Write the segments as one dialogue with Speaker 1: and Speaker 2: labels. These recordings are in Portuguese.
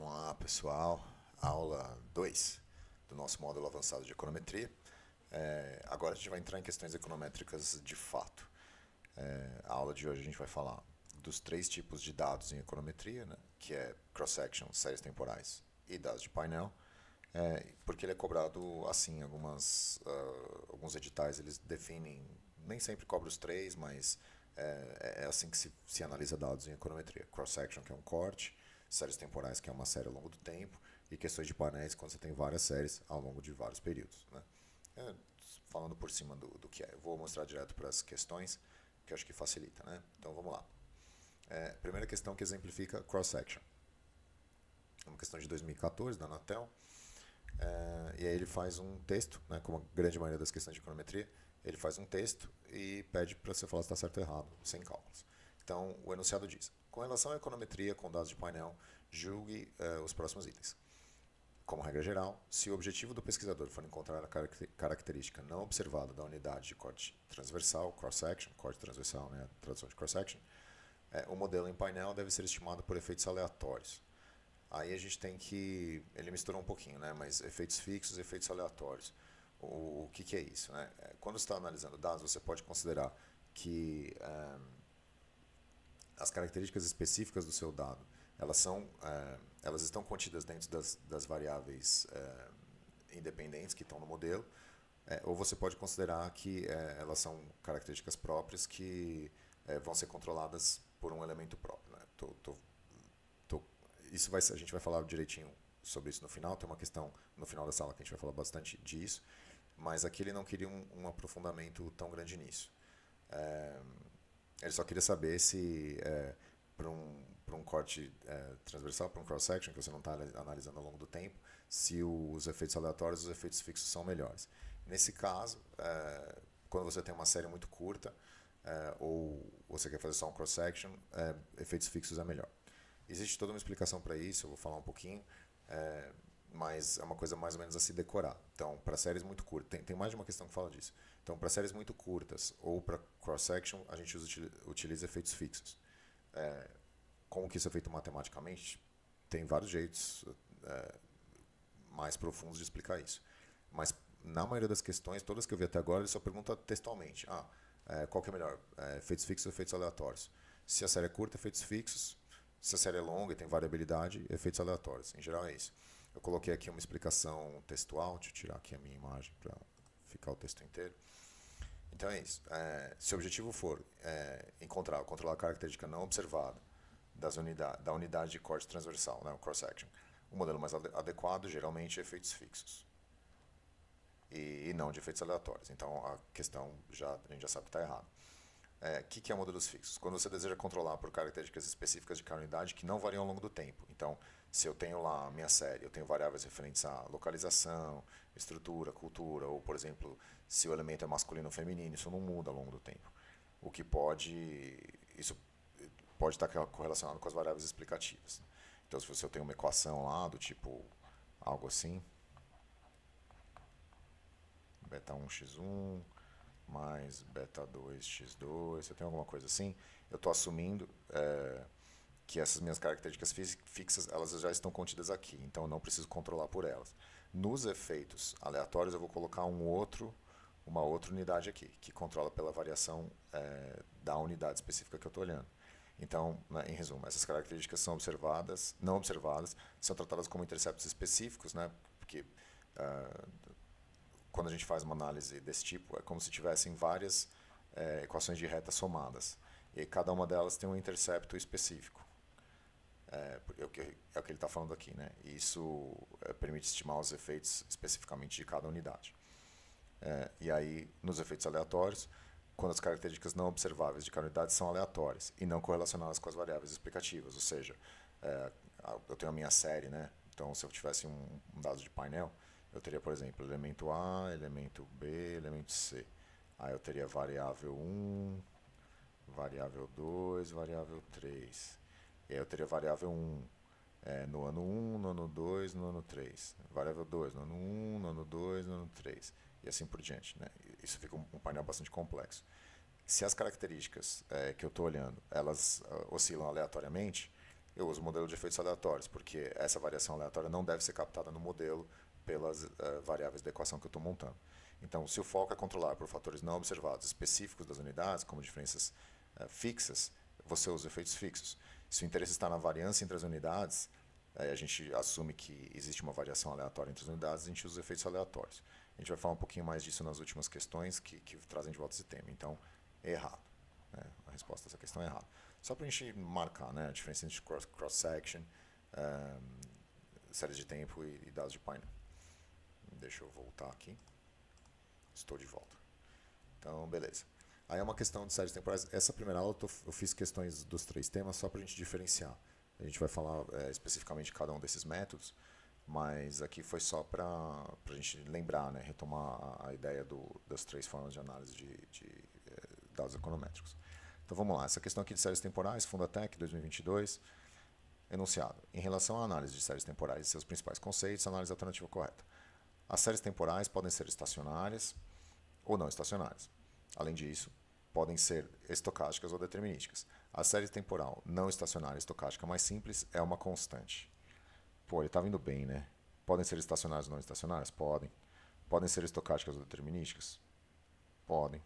Speaker 1: Vamos lá, pessoal. Aula 2 do nosso módulo avançado de econometria. Agora a gente vai entrar em questões econométricas de fato. A aula de hoje a gente vai falar dos 3 tipos de dados em econometria, né, que é cross-section, séries temporais e dados de painel. Porque ele é cobrado assim, alguns editais eles definem, nem sempre cobra os 3, mas é assim que se analisa dados em econometria. Cross-section, que é um corte, séries temporais, que é uma série ao longo do tempo, e questões de painéis, quando você tem várias séries ao longo de vários períodos. Né? Falando por cima do que é. Eu vou mostrar direto para as questões, que eu acho que facilita. Né? Então vamos lá. Primeira questão que exemplifica cross-section. É uma questão de 2014, da Anatel. E aí ele faz um texto, né, como a grande maioria das questões de econometria, ele faz um texto e pede para você falar se está certo ou errado, sem cálculos. Então, o enunciado diz: com relação à econometria com dados de painel, julgue os próximos itens. Como regra geral, se o objetivo do pesquisador for encontrar a característica não observada da unidade de corte transversal, cross-section, corte transversal, né, a tradução de cross-section, o modelo em painel deve ser estimado por efeitos aleatórios. Aí a gente tem que... Ele misturou um pouquinho, né? Mas efeitos fixos e efeitos aleatórios. O que é isso? Né? Quando você está analisando dados, você pode considerar que as características específicas do seu dado, elas estão contidas dentro das variáveis independentes que estão no modelo, ou você pode considerar que elas são características próprias que vão ser controladas por um elemento próprio. Né? A gente vai falar direitinho sobre isso no final. Tem uma questão no final da sala que a gente vai falar bastante disso, mas aqui ele não queria um aprofundamento tão grande nisso. Ele só queria saber se para um corte transversal, para um cross-section, que você não está analisando ao longo do tempo, se os efeitos aleatórios e os efeitos fixos são melhores. Nesse caso, quando você tem uma série muito curta, ou você quer fazer só um cross-section, efeitos fixos é melhor. Existe toda uma explicação para isso, eu vou falar um pouquinho, mas é uma coisa mais ou menos a se decorar. Então, para séries muito curtas, tem mais de uma questão que fala disso. Então, para séries muito curtas ou para cross-section, a gente utiliza efeitos fixos. Como que isso é feito matematicamente? Tem vários jeitos mais profundos de explicar isso. Mas, na maioria das questões, todas que eu vi até agora, ele só pergunta textualmente. Qual que é melhor? Efeitos fixos ou efeitos aleatórios? Se a série é curta, efeitos fixos. Se a série é longa e tem variabilidade, efeitos aleatórios. Em geral é isso. Eu coloquei aqui uma explicação textual. Deixa eu tirar aqui a minha imagem para ficar o texto inteiro. Então é isso. Se o objetivo for controlar a característica não observada da unidade de corte transversal, né, o cross-section, o modelo mais adequado geralmente é efeitos fixos. E não de efeitos aleatórios. Então a questão a gente já sabe que está errada. Que é modelos fixos? Quando você deseja controlar por características específicas de cada unidade que não variam ao longo do tempo. Então, se eu tenho lá a minha série, eu tenho variáveis referentes à localização, estrutura, cultura, ou, por exemplo, se o elemento é masculino ou feminino, isso não muda ao longo do tempo. Isso pode estar correlacionado com as variáveis explicativas. Então, se eu tenho uma equação lá do tipo algo assim, beta 1x1 mais beta 2x2, você tem alguma coisa assim, eu estou assumindo que essas minhas características fixas elas já estão contidas aqui, então eu não preciso controlar por elas. Nos efeitos aleatórios eu vou colocar uma outra unidade aqui, que controla pela variação da unidade específica que eu estou olhando. Então, né, em resumo, essas características são não observadas, são tratadas como interceptos específicos, né, porque quando a gente faz uma análise desse tipo, é como se tivessem várias equações de reta somadas. E aí cada uma delas tem um intercepto específico. É o que ele está falando aqui. Né? E isso permite estimar os efeitos especificamente de cada unidade. E aí, nos efeitos aleatórios, quando as características não observáveis de cada unidade são aleatórias e não correlacionadas com as variáveis explicativas. Ou seja, eu tenho a minha série, né? Então se eu tivesse um dado de painel, eu teria, por exemplo, elemento A, elemento B, elemento C. Aí eu teria variável 1, variável 2, variável 3. E aí eu teria variável 1 no ano 1, no ano 2, no ano 3. Variável 2 no ano 1, no ano 2, no ano 3. E assim por diante. Né? Isso fica um painel bastante complexo. Se as características que eu estou olhando, elas oscilam aleatoriamente, Eu uso o modelo de efeitos aleatórios, porque essa variação aleatória não deve ser captada no modelo pelas variáveis da equação que eu estou montando. Então, se o foco é controlar por fatores não observados específicos das unidades, como diferenças fixas, você usa efeitos fixos. Se o interesse está na variância entre as unidades, a gente assume que existe uma variação aleatória entre as unidades, a gente usa efeitos aleatórios. A gente vai falar um pouquinho mais disso nas últimas questões que trazem de volta esse tema. Então, é errado. Né? A resposta a essa questão é errada. Só para a gente marcar, né, a diferença entre cross-section, séries de tempo e dados de Pinot. Deixa eu voltar aqui. Estou de volta. Então, beleza. Aí é uma questão de séries temporais. Essa primeira aula eu fiz questões dos 3 temas só para a gente diferenciar. A gente vai falar especificamente de cada um desses métodos, mas aqui foi só para a gente lembrar, né, retomar a ideia das 3 formas de análise de dados econométricos. Então vamos lá, essa questão aqui de séries temporais, Fundatec 2022, enunciado. Em relação à análise de séries temporais e seus principais conceitos, análise alternativa correta. As séries temporais podem ser estacionárias ou não estacionárias. Além disso, podem ser estocásticas ou determinísticas. A série temporal não estacionária estocástica mais simples é uma constante. Pô, ele tá vindo bem, né? Podem ser estacionárias ou não estacionárias? Podem. Podem ser estocásticas ou determinísticas? Podem.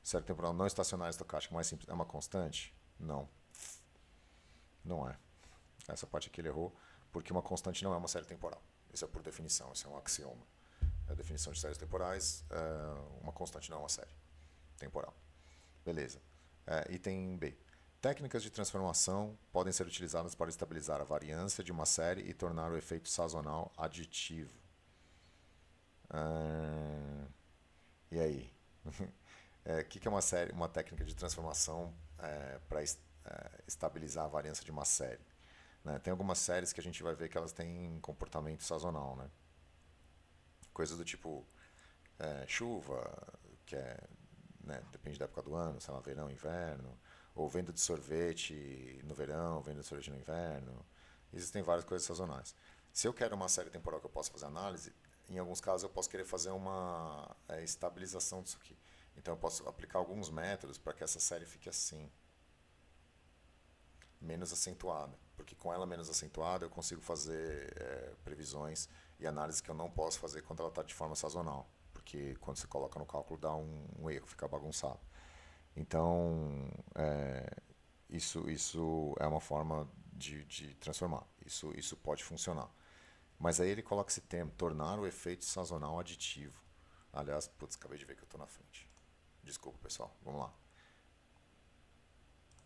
Speaker 1: Série temporal não estacionária estocástica mais simples é uma constante? Não. Não é. Essa parte aqui ele errou, porque uma constante não é uma série temporal. Isso é por definição, isso é um axioma. A definição de séries temporais, uma constante não é uma série temporal. Beleza. Item B. Técnicas de transformação podem ser utilizadas para estabilizar a variância de uma série e tornar o efeito sazonal aditivo. E aí? O que é uma técnica de transformação para estabilizar a variância de uma série? Né? Tem algumas séries que a gente vai ver que elas têm comportamento sazonal. Né? Coisas do tipo chuva, que né, depende da época do ano, sei lá, verão, inverno, ou venda de sorvete no verão, venda de sorvete no inverno. Existem várias coisas sazonais. Se eu quero uma série temporal que eu possa fazer análise, em alguns casos eu posso querer fazer uma estabilização disso aqui. Então eu posso aplicar alguns métodos para que essa série fique assim, menos acentuada. Porque com ela menos acentuada eu consigo fazer previsões e análises que eu não posso fazer quando ela está de forma sazonal. Porque quando você coloca no cálculo dá um erro, fica bagunçado. Então, isso é uma forma de transformar. Isso pode funcionar. Mas aí ele coloca esse termo, tornar o efeito sazonal aditivo. Aliás, putz, acabei de ver que eu estou na frente. Desculpa, pessoal. Vamos lá.